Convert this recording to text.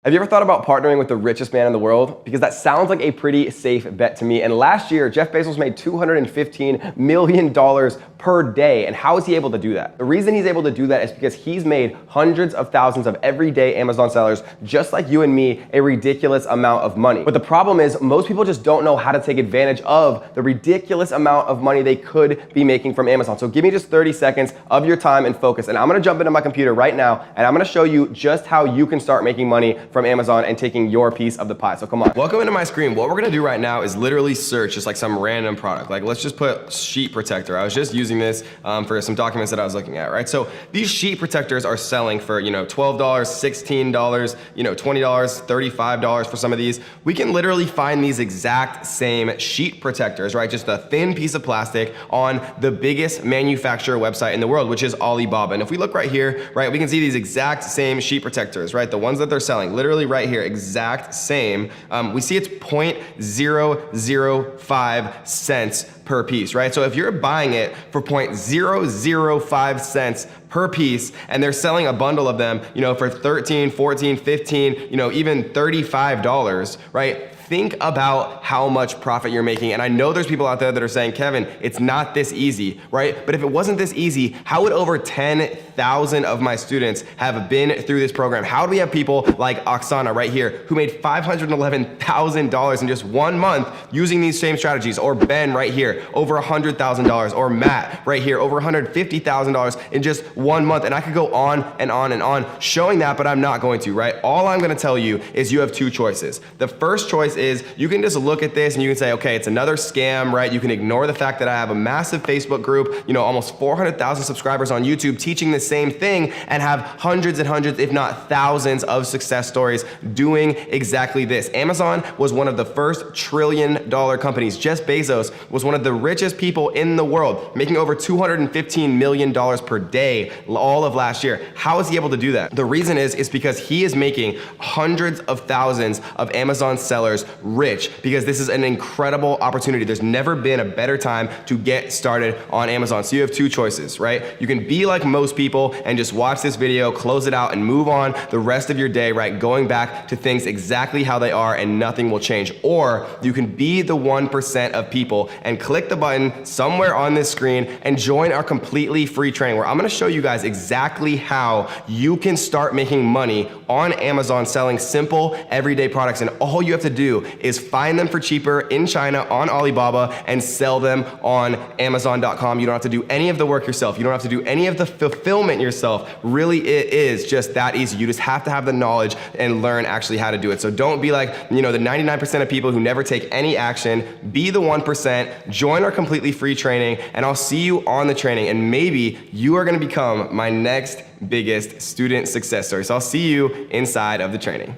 Have you ever thought about partnering with the richest man in the world? Because that sounds like a pretty safe bet to me. And last year, Jeff Bezos made $215 million per day. And how is he able to do that? The reason he's able to do that is because he's made hundreds of thousands of everyday Amazon sellers, just like you and me, a ridiculous amount of money. But the problem is most people just don't know how to take advantage of the ridiculous amount of money they could be making from Amazon. So give me just 30 seconds of your time and focus. And I'm gonna jump into my computer right now and I'm gonna show you just how you can start making money from Amazon and taking your piece of the pie. So come on. Welcome into my screen. What we're gonna do right now is literally search just like some random product. Like let's just put sheet protector. I was just using this for some documents that I was looking at, right? So these sheet protectors are selling for, $12, $16, $20, $35 for some of these. We can literally find these exact same sheet protectors, right? Just a thin piece of plastic on the biggest manufacturer website in the world, which is Alibaba. And if we look right here, right, we can see these exact same sheet protectors, right? The ones that they're selling, literally right here, exact same. We see it's 0.005 cents per piece, right? So if you're buying it for 0.005 cents per piece and they're selling a bundle of them, for $13, $14, $15, even $35, right? Think about how much profit you're making. And I know there's people out there that are saying, Kevin, it's not this easy, right? But if it wasn't this easy, how would over 10,000 of my students have been through this program? How do we have people like Oksana right here who made $511,000 in just 1 month using these same strategies? Or Ben right here, over $100,000. Or Matt right here, over $150,000 in just 1 month. And I could go on and on and on showing that, but I'm not going to, right? All I'm gonna tell you is you have two choices. The first choice is you can just look at this and you can say, okay, it's another scam, right? You can ignore the fact that I have a massive Facebook group, almost 400,000 subscribers on YouTube teaching the same thing and have hundreds and hundreds, if not thousands of success stories doing exactly this. Amazon was one of the first $1 trillion companies. Jeff Bezos was one of the richest people in the world, making over $215 million per day all of last year. How is he able to do that? The reason is because he is making hundreds of thousands of Amazon sellers rich, because this is an incredible opportunity. There's never been a better time to get started on Amazon. So you have two choices, right? You can be like most people and just watch this video, close it out, and move on the rest of your day, right? Going back to things exactly how they are and nothing will change. Or you can be the 1% of people and click the button somewhere on this screen and join our completely free training where I'm gonna show you guys exactly how you can start making money on Amazon selling simple everyday products. And all you have to do is find them for cheaper in China on Alibaba and sell them on Amazon.com. You don't have to do any of the work yourself. You don't have to do any of the fulfillment yourself. Really, it is just that easy. You just have to have the knowledge and learn actually how to do it. So don't be like, the 99% of people who never take any action. Be the 1%, join our completely free training, and I'll see you on the training. And maybe you are gonna become my next biggest student success story. So I'll see you inside of the training.